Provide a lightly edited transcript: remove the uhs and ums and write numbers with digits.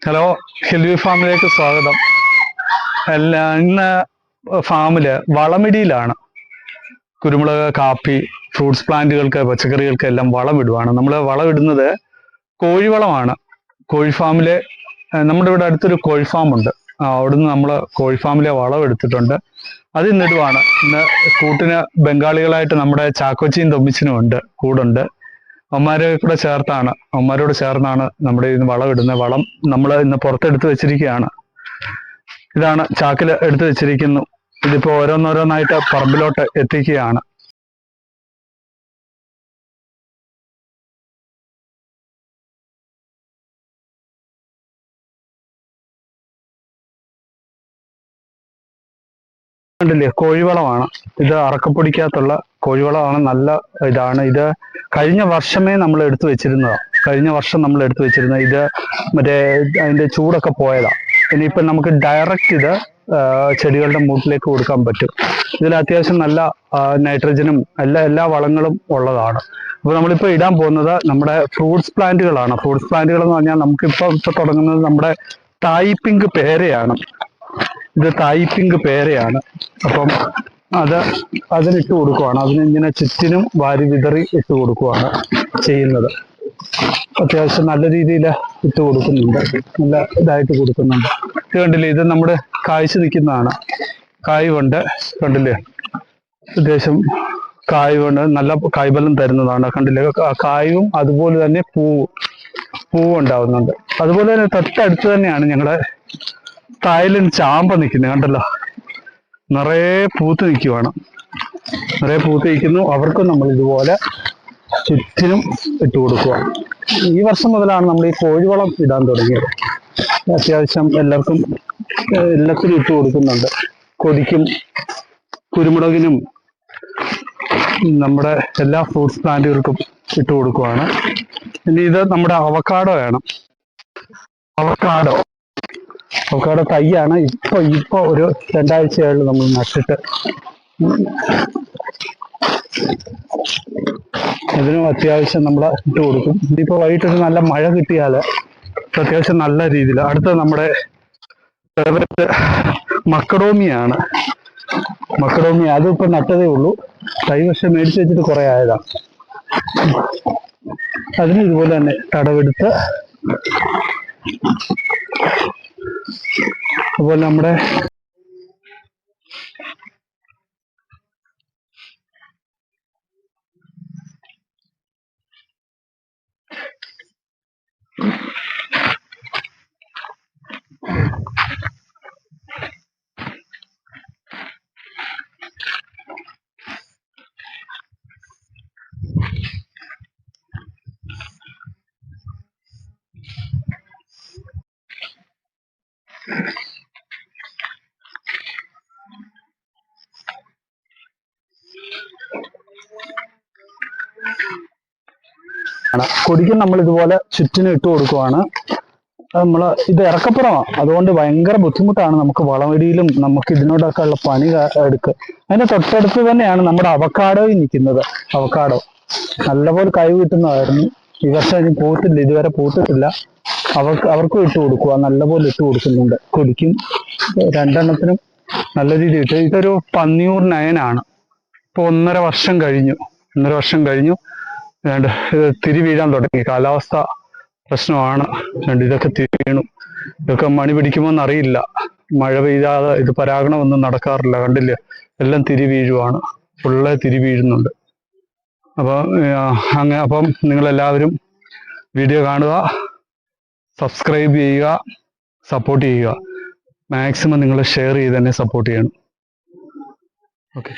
Hello, ഹിൽവി ഫാമിലേക്ക് സ്വാഗതം. ഇന്ന് ഫാമില് വളമിടിയിലാണ്. കുരുമുളക്, കാപ്പി, ഫ്രൂട്ട്സ് പ്ലാന്റുകൾക്ക്, പച്ചക്കറികൾക്ക് എല്ലാം വളമിടുവാണ്. നമ്മൾ വളമിടുന്നത് കോഴിവളമാണ്. കോഴി ഫാമിലെ നമ്മുടെ ഇവിടെ അടുത്തൊരു കോഴി ഫാമുണ്ട്. അവിടുന്ന് നമ്മൾ കോഴി ഫാമിലെ വളം എടുത്തിട്ടുണ്ട്. അത് ഇന്നിടുവാണ്. ഇന്ന് കൂട്ടിന് ബംഗാളികളായിട്ട് നമ്മുടെ ചാക്കോച്ചിയും തൊമ്മിച്ചിനും ഉണ്ട്, കൂടുണ്ട്. അവന്മാരോട് ചേർന്നാണ് നമ്മുടെ ഇന്ന് വളം ഇടുന്നത്. വളം നമ്മൾ ഇന്ന് പുറത്തെടുത്ത് വെച്ചിരിക്കുകയാണ്. ഇതാണ് ചാക്കിൽ എടുത്ത് വെച്ചിരിക്കുന്നു. ഇതിപ്പോ ഓരോന്നോരോന്നായിട്ട് പറമ്പിലോട്ട് എത്തിക്കുകയാണ്. ില്ലേ കോഴിവളമാണ് ഇത്. അറക്കപ്പൊടിക്കകത്തുള്ള കോഴിവളമാണ്. നല്ല ഇതാണ് ഇത്. കഴിഞ്ഞ വർഷമേ നമ്മൾ എടുത്തു വെച്ചിരുന്നതാണ്. കഴിഞ്ഞ വർഷം നമ്മൾ എടുത്തു വെച്ചിരുന്നത് ഇത്. മറ്റേ അതിന്റെ ചൂടൊക്കെ പോയതാ. ഇനിയിപ്പം നമുക്ക് ഡയറക്റ്റ് ഇത് ചെടികളുടെ മൂട്ടിലേക്ക് കൊടുക്കാൻ പറ്റും. ഇതിൽ അത്യാവശ്യം നല്ല നൈട്രജനും എല്ലാ വളങ്ങളും ഉള്ളതാണ്. അപ്പോൾ നമ്മളിപ്പോൾ ഇടാൻ പോകുന്നത് നമ്മുടെ ഫ്രൂട്ട്സ് പ്ലാന്റുകളാണ്. ഫ്രൂട്ട്സ് പ്ലാന്റുകൾ എന്ന് പറഞ്ഞാൽ നമുക്കിപ്പോൾ തുടങ്ങുന്നത് നമ്മുടെ തായ് പിങ്ക് പേരയാണ്. ഇത് തായ് പിങ്ക് പേരയാണ്. അപ്പം അതിനിട്ട് കൊടുക്കുവാണ്. അതിനിങ്ങനെ ചുറ്റിനും വാരി വിതറി ഇട്ട് കൊടുക്കുവാണ് ചെയ്യുന്നത്. അത്യാവശ്യം നല്ല രീതിയിൽ ഇട്ട് കൊടുക്കുന്നുണ്ട്. നല്ല ഇതായിട്ട് കൊടുക്കുന്നുണ്ട്. ഇത് കണ്ടില്ലേ, ഇത് നമ്മുടെ കായ്ച്ചു നിൽക്കുന്നതാണ്. കായ് കൊണ്ട് കണ്ടില്ലേ, അത്യാവശ്യം കായ് കൊണ്ട് നല്ല കായ്ഫലം തരുന്നതാണ്. കണ്ടില്ലേ, കായും അതുപോലെ തന്നെ പൂവ് ഉണ്ടാവുന്നുണ്ട്. അതുപോലെ തന്നെ തൊട്ടടുത്ത് തന്നെയാണ് ഞങ്ങളുടെ തായ്ലൻഡ് ചാമ്പ നിൽക്കുന്നത്. കണ്ടല്ലോ, നിറയെ പൂത്ത് നിൽക്കുവാണ്. നിറയെ പൂത്ത് നിൽക്കുന്നു. അവർക്കും നമ്മൾ ഇതുപോലെ ചുറ്റിനും ഇട്ട് കൊടുക്കുക. ഈ വർഷം മുതലാണ് നമ്മൾ ഈ കോഴിവളം ഇടാൻ തുടങ്ങിയത്. അത്യാവശ്യം എല്ലാത്തിനും ഇട്ട് കൊടുക്കുന്നുണ്ട്. കൊടിക്കും കുരുമുളകിനും നമ്മുടെ എല്ലാ ഫ്രൂട്ട്സ് പ്ലാന്റുകൾക്കും ഇട്ട് കൊടുക്കുവാണ്. ഇനി ഇത് നമ്മുടെ അവക്കാഡോ ആണ്. അവക്കാഡോ തൈയാണ്. ഇപ്പൊ ഒരു 2 ആഴ്ചയായുള്ളൂ നമ്മൾ നട്ടിട്ട്. ഇതിനും അത്യാവശ്യം നമ്മൾ ഇട്ട് കൊടുക്കും. ഇതിപ്പോ വൈകിട്ടൊരു നല്ല മഴ കിട്ടിയാൽ അത്യാവശ്യം നല്ല രീതിയിൽ. അടുത്ത നമ്മുടെ മക്കഡോമിയാണ്. അതിപ്പോ നട്ടതേ ഉള്ളൂ. തൈ പക്ഷെ മേടിച്ച് വെച്ചിട്ട് കുറെ ആയതാണ്. അതിന് ഇതുപോലെ തന്നെ തടവെടുത്ത്, അതുപോലെ നമ്മുടെ കൊടിക്കും നമ്മൾ ഇതുപോലെ ചുറ്റിനും ഇട്ട് കൊടുക്കുവാണ്. ഇത് ഇറക്കപ്പുറമാണ്. അതുകൊണ്ട് ഭയങ്കര ബുദ്ധിമുട്ടാണ് നമുക്ക് വളമിടിയിലും നമുക്ക് ഇതിനോടൊക്കെ ഉള്ള പണി എടുക്കുക. അതിന്റെ തൊട്ടടുത്ത് തന്നെയാണ് നമ്മുടെ അവക്കാഡോയിൽ നിൽക്കുന്നത്. അവക്കാഡോ നല്ലപോലെ കഴിവ് കിട്ടുന്നതായിരുന്നു. ഈ വർഷം ഇനി പൂത്തില്ല, ഇതുവരെ പൂത്തിട്ടില്ല. അവർക്കും ഇട്ട് കൊടുക്കുക. നല്ലപോലെ ഇട്ട് കൊടുക്കുന്നുണ്ട്. കൊടിക്കും 2 എണ്ണത്തിനും നല്ല രീതിയിൽ ഇട്ട്. ഇതൊരു പന്നിയൂർ നയനാണ്. ഇപ്പൊ 1.5 വർഷം കഴിഞ്ഞു. തിരി വീഴാൻ തുടങ്ങി. കാലാവസ്ഥ പ്രശ്നമാണ്. ഇതൊക്കെ തിരി വീണു. ഇതൊക്കെ മണി പിടിക്കുമോന്ന് അറിയില്ല. മഴ പെയ്യാതെ ഇത് പരാഗണമൊന്നും നടക്കാറില്ല. കണ്ടില്ലേ, എല്ലാം തിരി വീഴുവാണ്. ഫുള്ള് തിരി വീഴുന്നുണ്ട്. അപ്പം നിങ്ങളെല്ലാവരും വീഡിയോ കാണുക, സബ്സ്ക്രൈബ് ചെയ്യുക, സപ്പോർട്ട് ചെയ്യുക. മാക്സിമം നിങ്ങൾ ഷെയർ ചെയ്ത് തന്നെ സപ്പോർട്ട് ചെയ്യണം. ഓക്കെ.